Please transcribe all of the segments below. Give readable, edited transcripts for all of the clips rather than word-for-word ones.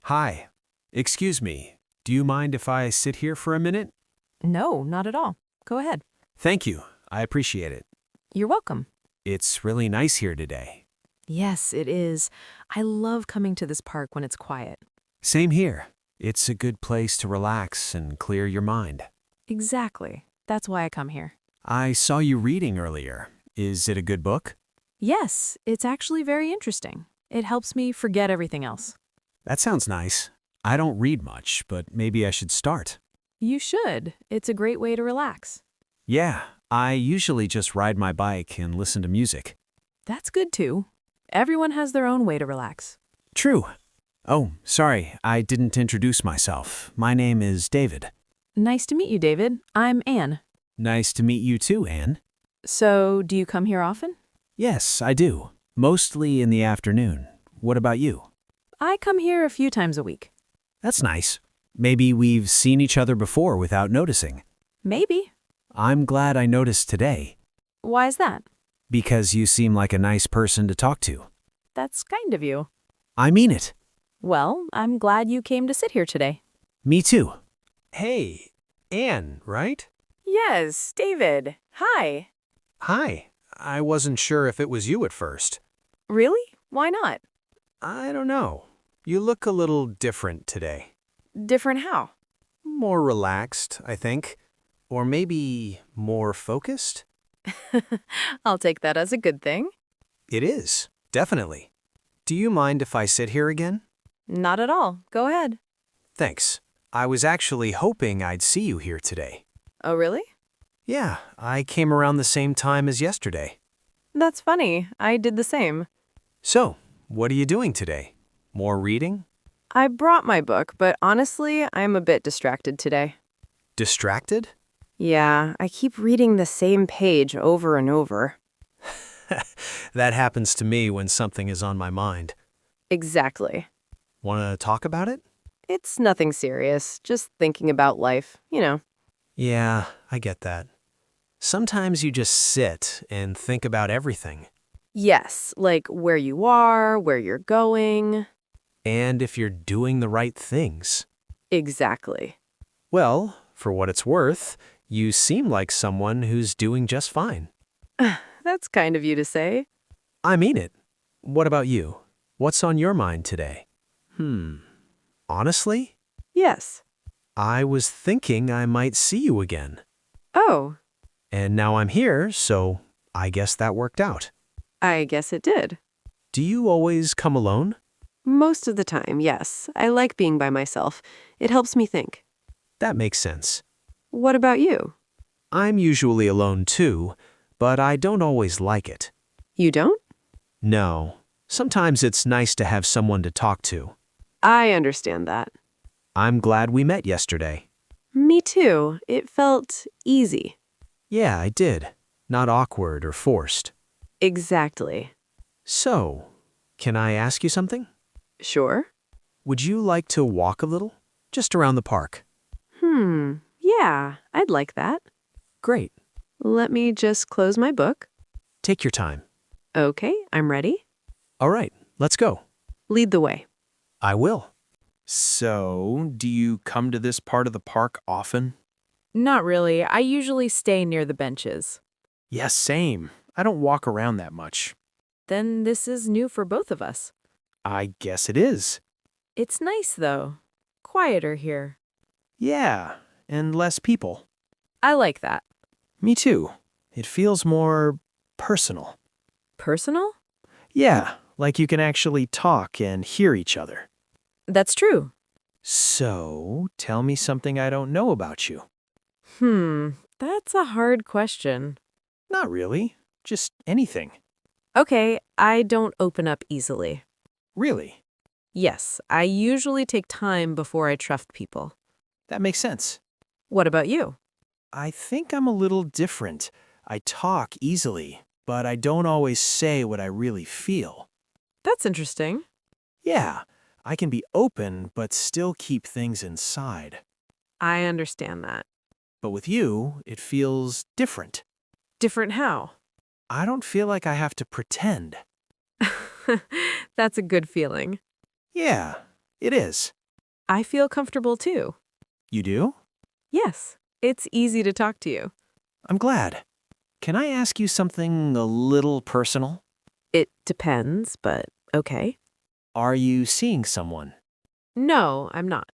Hi. Excuse me. Do you mind if I sit here for a minute? No, not at all. Go ahead. Thank you. I appreciate it. You're welcome. It's really nice here today. Yes, it is. I love coming to this park when it's quiet. Same here. It's a good place to relax and clear your mind. Exactly. That's why I come here. I saw you reading earlier. Is it a good book? Yes, it's actually very interesting. It helps me forget everything else. That sounds nice. I don't read much, but maybe I should start. You should. It's a great way to relax. Yeah, I usually just ride my bike and listen to music. That's good too. Everyone has their own way to relax. True. Oh, sorry, I didn't introduce myself. My name is David. Nice to meet you, David. I'm Anne. Nice to meet you too, Anne. So, do you come here often? Yes, I do. Mostly in the afternoon. What about you? I come here a few times a week. That's nice. Maybe we've seen each other before without noticing. Maybe. I'm glad I noticed today, Why is that? because you seem like a nice person to talk to. That's kind of you. I mean it. Well, I'm glad you came to sit here today. Me too. Hey, Anne, right? Yes, David. Hi. Hi. I wasn't sure if it was you at first. Really? Why not? I don't know. You look a little different today. Different how? More relaxed, I think. Or maybe more focused? I'll take that as a good thing. It is, definitely. Do you mind if I sit here again? Not at all. Go ahead. Thanks. I was actually hoping I'd see you here today. Oh, really? Yeah, I came around the same time as yesterday. That's funny. I did the same. So, what are you doing today? More reading? I brought my book, but honestly, I'm a bit distracted today. Distracted? Yeah, I keep reading the same page over and over. That happens to me when something is on my mind. Exactly. Want to talk about it? It's nothing serious, just thinking about life, you know. Yeah, I get that. Sometimes you just sit and think about everything. Yes, like where you are, where you're going. And if you're doing the right things. Exactly. Well, for what it's worth, you seem like someone who's doing just fine. That's kind of you to say. I mean it. What about you? What's on your mind today? Honestly, Yes. I was thinking I might see you again. Oh, And now I'm here, so I guess that worked out. I guess it did. Do you always come alone? Most of the time, yes. I like being by myself. It helps me think. That makes sense. What about you? I'm usually alone too, but I don't always like it. You don't? No. Sometimes it's nice to have someone to talk to. I understand that. I'm glad we met yesterday. Me too. It felt easy. Yeah, I did. Not awkward or forced. Exactly. So, can I ask you something? Sure? Would you like to walk a little? Just around the park. Yeah, I'd like that. Great. Let me just close my book. Take your time. Okay, I'm ready. All right, let's go. Lead the way. I will. So, do you come to this part of the park often? Not really. I usually stay near the benches. Yeah, same. I don't walk around that much. Then this is new for both of us. I guess it is. It's nice, though. Quieter here. Yeah, and less people. I like that. Me too. It feels more personal. Personal? Yeah, like you can actually talk and hear each other. That's true. So, tell me something I don't know about you. That's a hard question. Not really. Just anything. Okay, I don't open up easily. Really. Yes, I usually take time before I trust people. That makes sense. What about you? I think I'm a little different. I talk easily, but I don't always say what I really feel. That's interesting. Yeah, I can be open but still keep things inside. I understand that. But with you, it feels different. Different how? I don't feel like I have to pretend. That's a good feeling. Yeah, It is. I feel comfortable too. You do? Yes, it's easy to talk to you. I'm glad. Can I ask you something a little personal? It depends, but okay. Are you seeing someone? No, I'm not.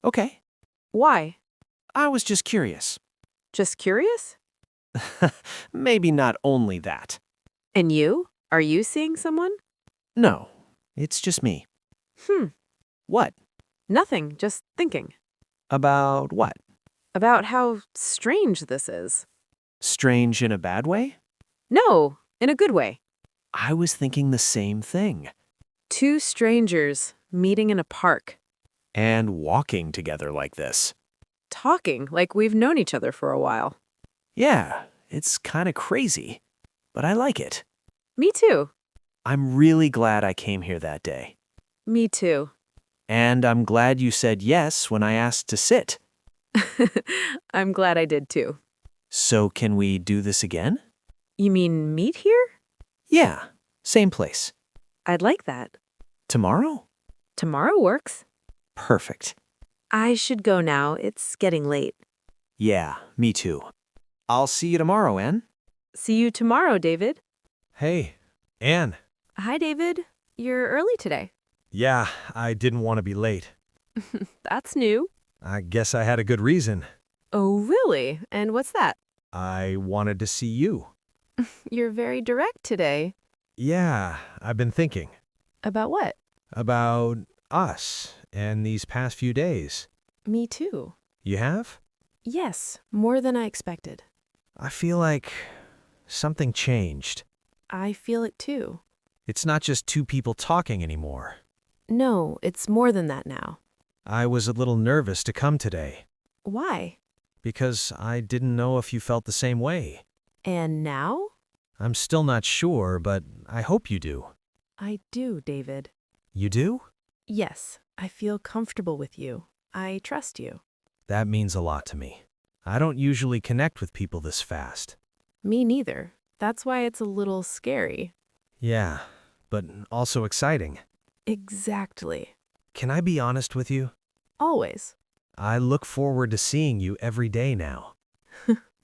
Okay. Why? I was just curious. Just curious? Maybe not only that. And you? Are you seeing someone? No, it's just me. Hmm, What? nothing, just thinking. About what? About how strange this is. Strange in a bad way? No, in a good way. I was thinking the same thing. Two strangers meeting in a park, And walking together like this. talking like we've known each other for a while. Yeah, it's kind of crazy, but I like it. Me too. I'm really glad I came here that day. Me too. And I'm glad you said yes when I asked to sit. I'm glad I did too. So can we do this again? You mean meet here? Yeah, same place. I'd like that. Tomorrow? Tomorrow works. Perfect. I should go now. It's getting late. Yeah, me too. I'll see you tomorrow, Anne. See you tomorrow, David. Hey, Anne. Hi, David. You're early today. Yeah, I didn't want to be late. That's new. I guess I had a good reason. Oh, really? And what's that? I wanted to see you. You're very direct today. Yeah, I've been thinking About what? about us and these past few days. Me too. You have? Yes, more than I expected. I feel like something changed. I feel it too. It's not just two people talking anymore. No, it's more than that now. I was a little nervous to come today Why? because I didn't know if you felt the same way. And now? I'm still not sure, but I hope you do. I do, David. You do? Yes, I feel comfortable with you. I trust you. That means a lot to me. I don't usually connect with people this fast. Me neither. That's why it's a little scary. Yeah, but also exciting. Exactly. Can I be honest with you? Always. I look forward to seeing you every day now.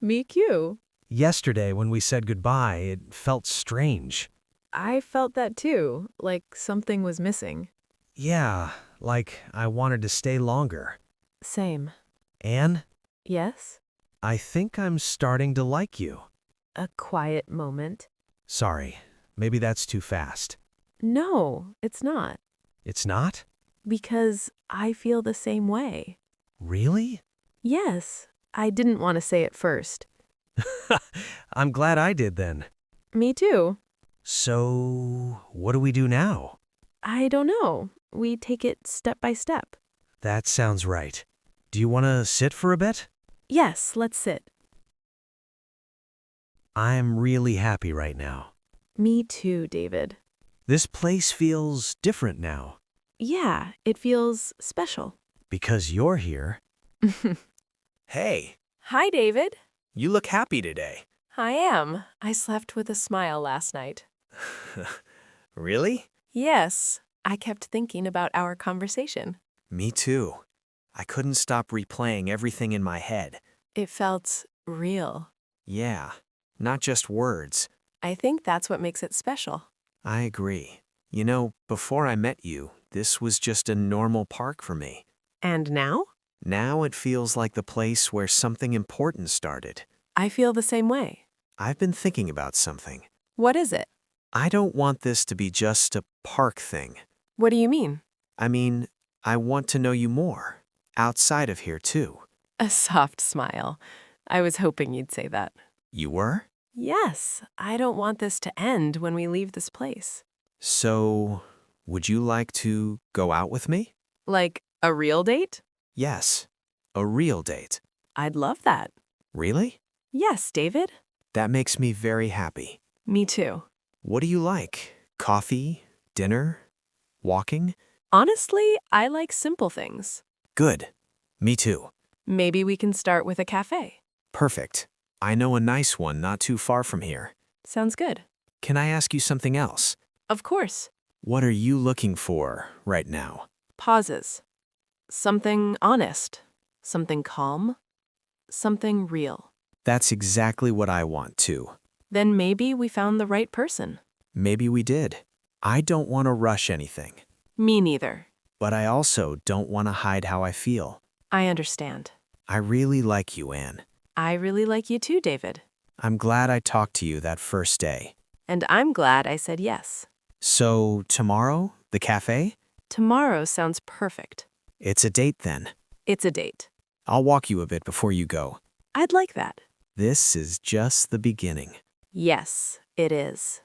Me too. Yesterday, when we said goodbye, it felt strange. I felt that too, like something was missing. Yeah, like I wanted to stay longer. Same. Anne, Yes? I think I'm starting to like you. A quiet moment. Sorry, maybe that's too fast. No, it's not. It's not? Because I feel the same way. Really? Yes, I didn't want to say it first. I'm glad I did then. Me too. So, what do we do now? I don't know. We take it step by step. That sounds right. Do you want to sit for a bit? Yes, let's sit. I'm really happy right now. Me too, David. This place feels different now. Yeah, it feels special. Because you're here. Hey, Hi, David. you look happy today. I am. I slept with a smile last night. Really? Yes, I kept thinking about our conversation. Me too. I couldn't stop replaying everything in my head. It felt real. Yeah, not just words. I think that's what makes it special. I agree. You know, before I met you, this was just a normal park for me. And now? Now it feels like the place where something important started. I feel the same way. I've been thinking about something. What is it? I don't want this to be just a park thing. What do you mean? I mean, I want to know you more. Outside of here, too. A soft smile. I was hoping you'd say that. You were? Yes, I don't want this to end when we leave this place. So, would you like to go out with me? Like a real date? Yes. A real date. I'd love that. Really? Yes, David. That makes me very happy. Me too. What do you like? Coffee? Dinner? Walking? Honestly, I like simple things. Good. Me too. Maybe we can start with a cafe. Perfect. I know a nice one not too far from here. Sounds good. Can I ask you something else? Of course. What are you looking for right now? Pauses. Something honest. Something calm. Something real. That's exactly what I want too. Then maybe we found the right person. Maybe we did. I don't want to rush anything, Me neither. but I also don't want to hide how I feel. I understand. I really like you, Anne. I really like you too, David. I'm glad I talked to you that first day. And I'm glad I said yes. So, tomorrow, the cafe? Tomorrow sounds perfect. It's a date then. It's a date. I'll walk you a bit before you go. I'd like that. This is just the beginning. Yes, it is.